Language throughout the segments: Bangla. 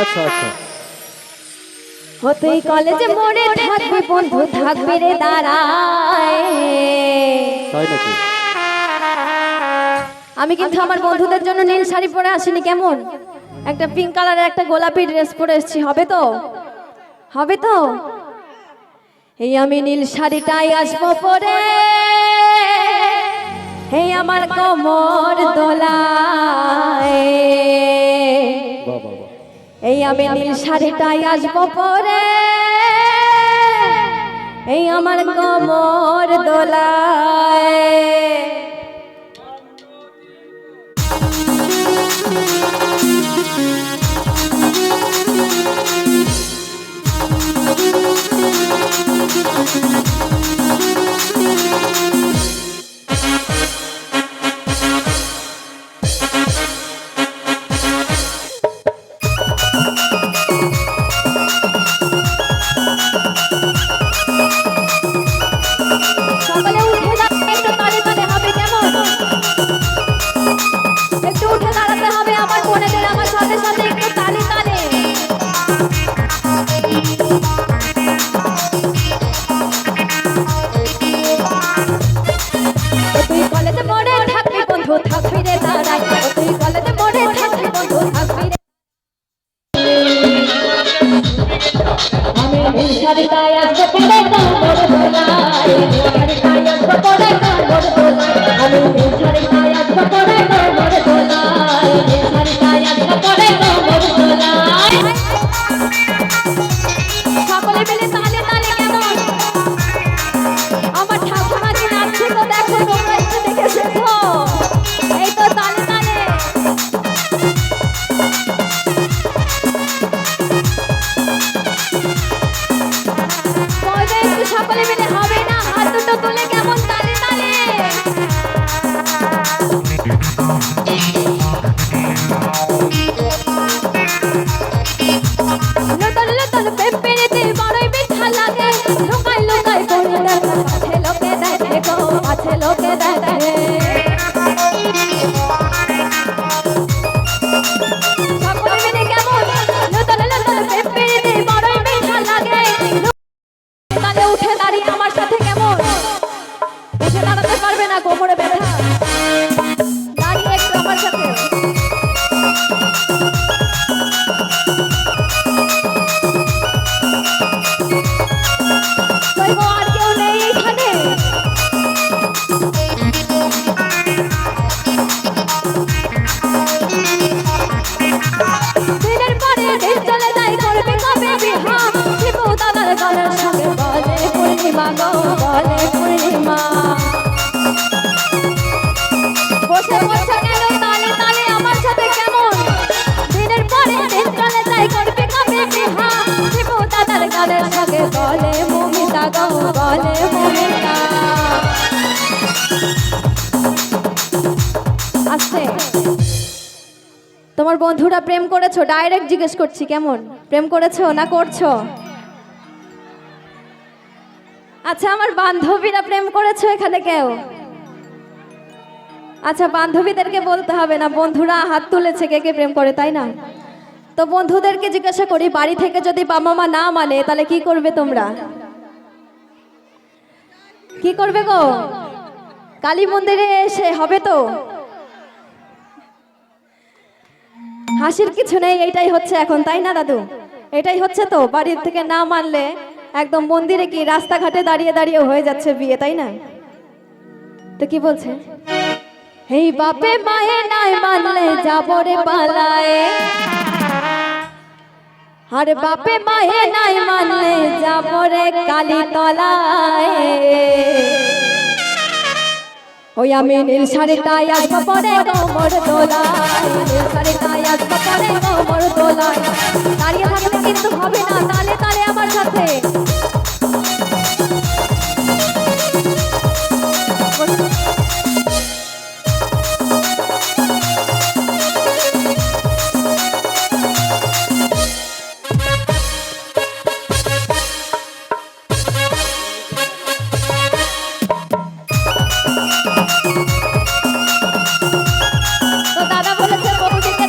আচ্ছা আচ্ছা। ও তুই কলেজে মোড়ে থাকবি বন্ধু থাকবি রে দাঁড়ায়। তাই নাকি? আমি কিন্তু আমার বন্ধুদের জন্য নীল শাড়ি পরে আসিনি, কেমন একটা পিঙ্ক কালারের একটা গোলাপি ড্রেস পরে এসেছি, হবে তো? হবে তো? এই আমি নীল শাড়িটাই আসবো পরে, এই আমার কোমর দোলায়। বাহ। এই আমি নীল শাড়িটাই আসবো পরে, এই আমার কোমর দোলায়। সকালে উঠে দাঁড়াতে একটু তালে তালে হবে, কেমন একটু উঠে দাঁড়াতে হবে আমার বোনেদের আমার সাথে সাথে একটু তালে তালে। তুই কলেজে মোড়ে থাকবি বন্ধু থাকবি রে দাঁড়ায়। তুই কলেজে মোড়ে থাকবি বন্ধু থাকবি রে। আমি নীল শাড়িটাই আসবো পরে কোমর দোলায়। শাড়িটাই আসবো পরে কোমর দোলায়। আমি নীল শাড়িটাই আসবো পরে কোমর দোলায়। শাড়িটাই আসবো পরে কোমর দোলায়। সকলে মিলে তালে তালে, কেমন আমার ঠাকুমা যে নাচছে তো দেখো, তোমরা একটু দেখে শেখো। এই তো তালে তালে। একটু সকলে মিলে হবে না, হাত দুটো তুলে কেমন তালে তালে। নতুন নতুন পেঁপেড়েতে বড়ই মিঠা লাগে। লুকাই লুকাই বলে দেখো, পাছে লোকে দেখে গো, পাছে লোকে দেখে। সকলে মিলে কেমন নতুন নতুন পেঁপেড়েতে বড়ই মিঠা লাগে। তাহলে উঠে দাঁড়িয়ে আমার সাথে কেমন, উঠে দাঁড়াতে পারবে না, কোমরে ব্যথা, দাঁড়িয়ে একটু আমার সাথে। কই গো, আর কেউ নেই এখানে? দিনের পরে দিন চলে যায়, করবে কবে বিহা? শিবু দাদার গলার সঙ্গে বলে পূর্ণিমা গো, বলে পূর্ণিমা। বসে বসে কেন তালে তালে আমার সাথে, কেমন দিনের পরে দিন চলে যায়, করবে কবে বিহা? শিবু দাদার গলার সঙ্গে বলে মমিতা গো, বলে মমিতা। আস্তে। তোমার বন্ধুরা প্রেম করেছো? ডাইরেক্ট জিজ্ঞেস করছি, কেমন প্রেম করেছো না করছো? আচ্ছা, আমার বান্ধবীরা প্রেম করেছো এখানে কেউ? আচ্ছা, বান্ধবীদেরকে বলতে হবে না, বন্ধুরা হাত তুলেছে কে কে প্রেম করে, তাই না? তো বন্ধুদেরকে জিজ্ঞাসা করি, বাড়ি থেকে যদি বাবা মা না মানে তাহলে কি করবে তোমরা? কি করবে গো? কালী মন্দিরে এসে হবে তো? হাসির কিছু নেই, এইটাই হচ্ছে এখন, তাই না দাদু? এটাই হচ্ছে তো, বাড়ির থেকে না মানলে একদম মন্দিরে কি রাস্তাঘাটে দাঁড়িয়ে দাঁড়িয়ে হয়ে যাচ্ছে বিয়ে, তাই না? তো কি বলছে? এই বাপে মায়ে নাই মানলে যাবো রে পালায়। আরে বাপে মায়ে নাই মানলে যাবো রে কালী তলায়। ওই আমি নীল শাড়িটাই আসবো পরে কোমর দোলায়। নীল শাড়িটাই আসবো পরে কোমর দোলায়। দাঁড়িয়ে থাকলে কিন্তু হবে না, তালে তালে আমার সাথে। তো দাদা বলেছে বৌদিকে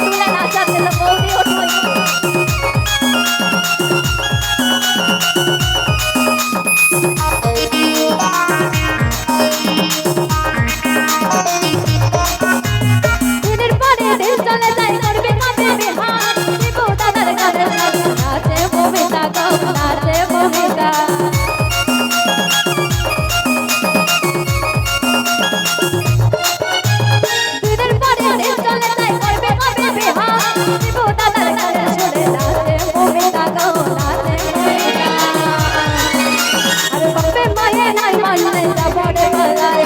শিবু দাদার গানে সুরে নাচে মমিতা গো নাচে মমিতা। আর বাপে মায়ে নাই মানলে যাবো রে পালায়,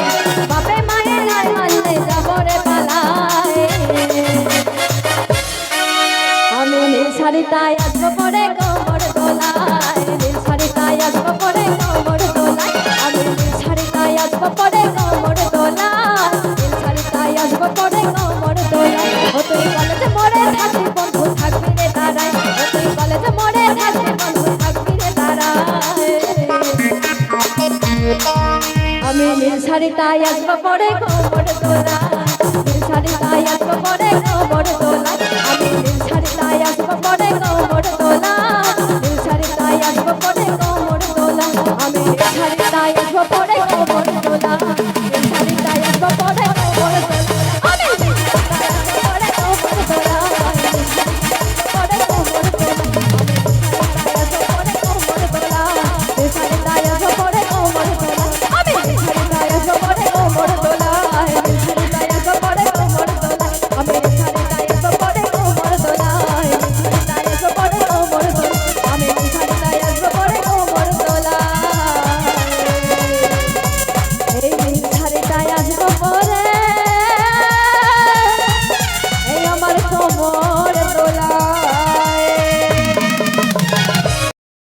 বাপে মায়ে নাই মানলে যাবো রে পালায়। আমি নীল শাড়িটায় আসবো পরে কোমর দোলায়, নীল শাড়িটায় আসবো পরে কোমর দোলায়, আমি নীল শাড়িটায় আসবো পরে কোমর দোলায়, নীল শাড়িটায় আসবো পরে কোমর দোলায়। ও তুই কলেজে মোড়ে থাকবি বন্ধু থাকবি রে দাঁড়ায়, ও তুই কলেজে মোড়ে থাকবি বন্ধু থাকবি রে দাঁড়ায়। আমি নীল শাড়িটায় আসবো পরে কোমর দোলায়, নীল শাড়িটায় আসবো পরে কোমর দোলায়, আমি নীল শাড়িটায় আসবো পরে কোমর